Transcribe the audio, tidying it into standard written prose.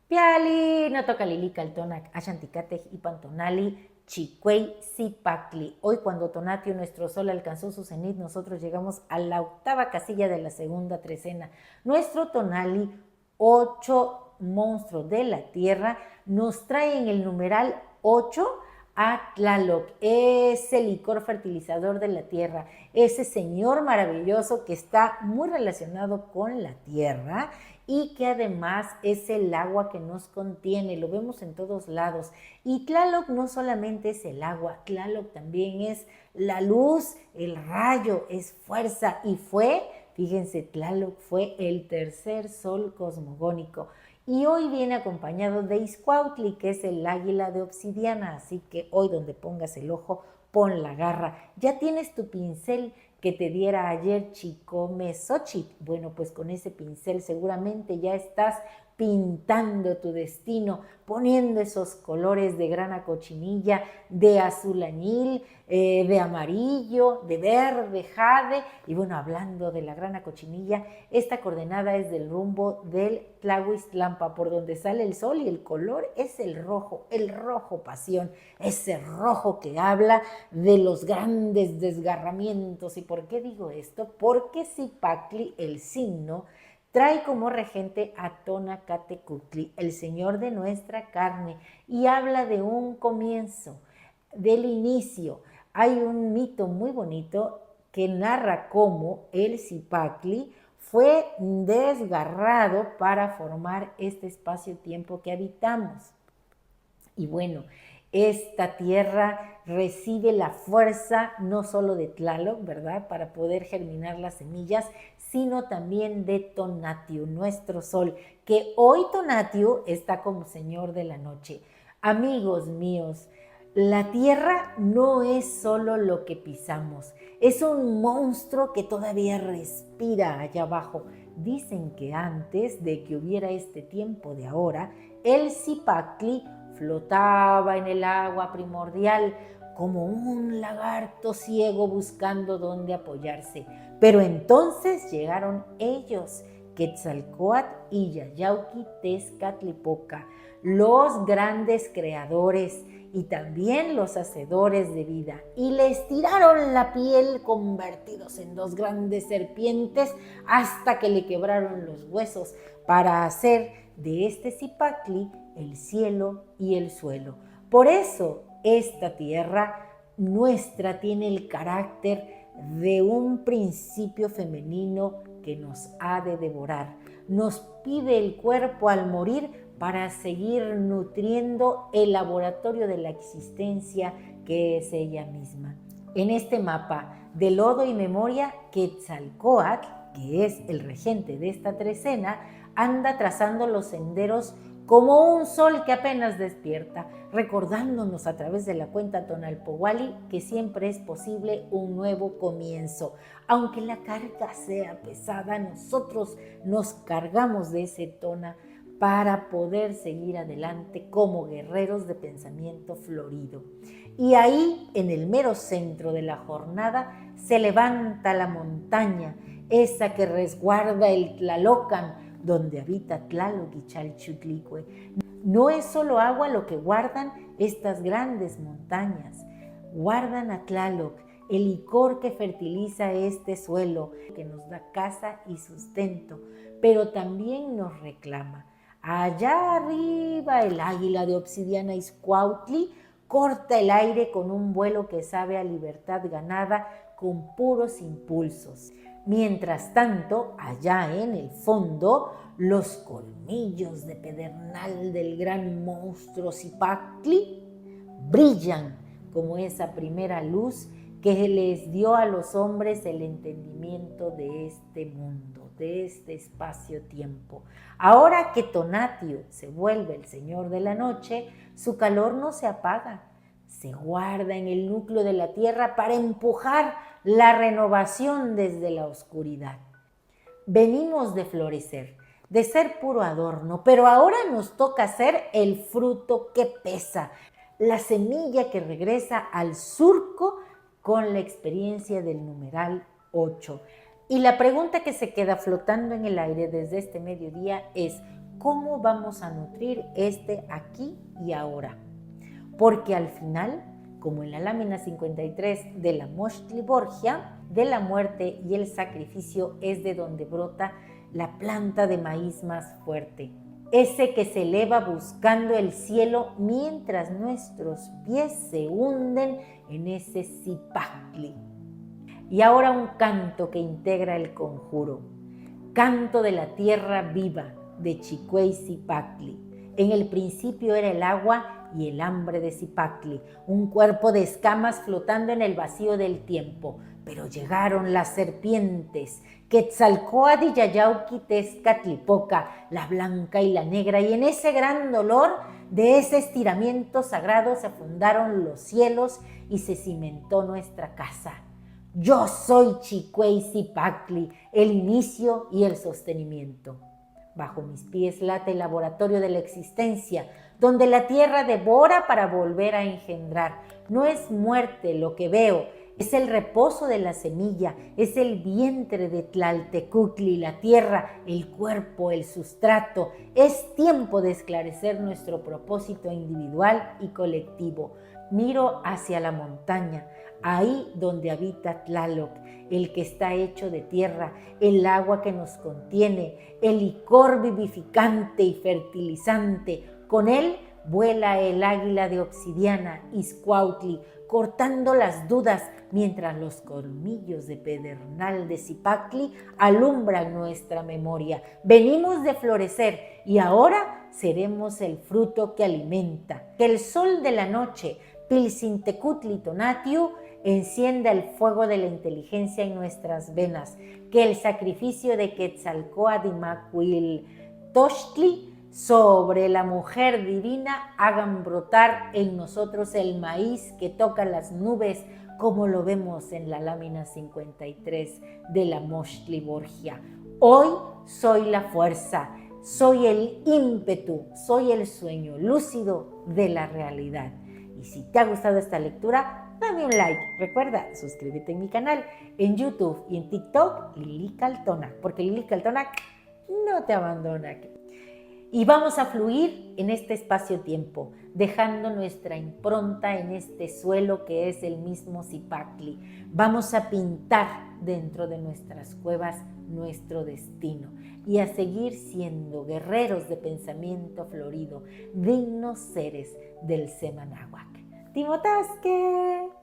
Piali, no toca lilica el tonac, ashanticatej y pantonali, chicuey, zipacli. Hoy cuando Tonatio, nuestro sol, alcanzó su cenit, nosotros llegamos a la octava casilla de la segunda trecena. Nuestro tonali, 8 monstruos de la tierra, nos trae en el numeral 8 a Tlaloc, ese licor fertilizador de la tierra, ese señor maravilloso que está muy relacionado con la tierra y que además es el agua que nos contiene, lo vemos en todos lados. Y Tlaloc no solamente es el agua, Tlaloc también es la luz, el rayo, es fuerza y fíjense, Tlaloc fue el tercer sol cosmogónico. Y hoy viene acompañado de Izcuautli, que es el águila de obsidiana, así que hoy donde pongas el ojo, pon la garra. ¿Ya tienes tu pincel que te diera ayer Chicome Xochitl? Bueno, pues con ese pincel seguramente ya estás pintando tu destino, poniendo esos colores de grana cochinilla, de azul añil, de amarillo, de verde, jade. Y bueno, hablando de la grana cochinilla, esta coordenada es del rumbo del Tlahuiztlampa, por donde sale el sol, y el color es el rojo pasión, ese rojo que habla de los grandes desgarramientos. ¿Y por qué digo esto? Porque Zipacli, el signo, trae como regente a Tonacatecutli, el señor de nuestra carne, y habla de un comienzo, del inicio. Hay un mito muy bonito que narra cómo el Zipacli fue desgarrado para formar este espacio-tiempo que habitamos. Y bueno, esta tierra recibe la fuerza no solo de Tlaloc, ¿verdad?, para poder germinar las semillas, sino también de Tonatiuh, nuestro sol, que hoy Tonatiuh está como señor de la noche. Amigos míos, la tierra no es solo lo que pisamos, es un monstruo que todavía respira allá abajo. Dicen que antes de que hubiera este tiempo de ahora, el Zipacli flotaba en el agua primordial como un lagarto ciego buscando dónde apoyarse. Pero entonces llegaron ellos, Quetzalcóatl y Yayauqui Tezcatlipoca, los grandes creadores y también los hacedores de vida, y les tiraron la piel convertidos en dos grandes serpientes hasta que le quebraron los huesos para hacer de este Zipacli el cielo y el suelo. Por eso esta tierra nuestra tiene el carácter de un principio femenino que nos ha de devorar. Nos pide el cuerpo al morir para seguir nutriendo el laboratorio de la existencia que es ella misma. En este mapa de lodo y memoria, Quetzalcóatl, que es el regente de esta trecena, anda trazando los senderos como un sol que apenas despierta, recordándonos a través de la cuenta Tonalpohualli que siempre es posible un nuevo comienzo. Aunque la carga sea pesada, nosotros nos cargamos de ese Tona para poder seguir adelante como guerreros de pensamiento florido. Y ahí, en el mero centro de la jornada, se levanta la montaña, esa que resguarda el Tlalocan, donde habita Tlaloc y Chalchutlicue. No es solo agua lo que guardan estas grandes montañas, guardan a Tlaloc, el licor que fertiliza este suelo, que nos da casa y sustento, pero también nos reclama. Allá arriba el águila de obsidiana Izcuautli corta el aire con un vuelo que sabe a libertad ganada con puros impulsos. Mientras tanto, allá en el fondo, los colmillos de pedernal del gran monstruo Zipacli brillan como esa primera luz que les dio a los hombres el entendimiento de este mundo, de este espacio-tiempo. Ahora que Tonatiuh se vuelve el señor de la noche, su calor no se apaga, se guarda en el núcleo de la tierra para empujar la renovación desde la oscuridad. Venimos de florecer, de ser puro adorno, pero ahora nos toca ser el fruto que pesa, la semilla que regresa al surco con la experiencia del numeral 8. Y la pregunta que se queda flotando en el aire desde este mediodía es: cómo vamos a nutrir este aquí y ahora. Porque al final, como en la lámina 53 de la Mochtli Borgia, de la muerte y el sacrificio es de donde brota la planta de maíz más fuerte, ese que se eleva buscando el cielo mientras nuestros pies se hunden en ese Cipactli. Y ahora un canto que integra el conjuro, canto de la tierra viva de Chicuey Cipactli. En el principio era el agua y el hambre de Cipactli, un cuerpo de escamas flotando en el vacío del tiempo. Pero llegaron las serpientes, Quetzalcóatl y Yayauqui Tezcatlipoca, la blanca y la negra, y en ese gran dolor de ese estiramiento sagrado se fundaron los cielos y se cimentó nuestra casa. Yo soy Chicuey Cipactli, el inicio y el sostenimiento. Bajo mis pies late el laboratorio de la existencia, donde la tierra devora para volver a engendrar. No es muerte lo que veo, es el reposo de la semilla, es el vientre de Tlaltecuhtli, la tierra, el cuerpo, el sustrato. Es tiempo de esclarecer nuestro propósito individual y colectivo. Miro hacia la montaña, ahí donde habita Tlaloc, el que está hecho de tierra, el agua que nos contiene, el licor vivificante y fertilizante. Con él vuela el águila de obsidiana, Izcuautli, cortando las dudas, mientras los colmillos de pedernal de Cipactli alumbran nuestra memoria. Venimos de florecer y ahora seremos el fruto que alimenta. Que el sol de la noche, Pilcintecutli Tonatiu, encienda el fuego de la inteligencia en nuestras venas. Que el sacrificio de Quetzalcóatl y Macuiltochtli sobre la mujer divina hagan brotar en nosotros el maíz que toca las nubes, como lo vemos en la lámina 53 de la Mochtli Borgia. Hoy soy la fuerza, soy el ímpetu, soy el sueño lúcido de la realidad. Y si te ha gustado esta lectura, dame un like. Recuerda, suscríbete en mi canal en YouTube y en TikTok, Lili Caltona, porque Lili Caltona no te abandona. Y vamos a fluir en este espacio-tiempo, dejando nuestra impronta en este suelo que es el mismo Cipactli. Vamos a pintar dentro de nuestras cuevas nuestro destino y a seguir siendo guerreros de pensamiento florido, dignos seres del Semanáhuac. ¡Timotasque!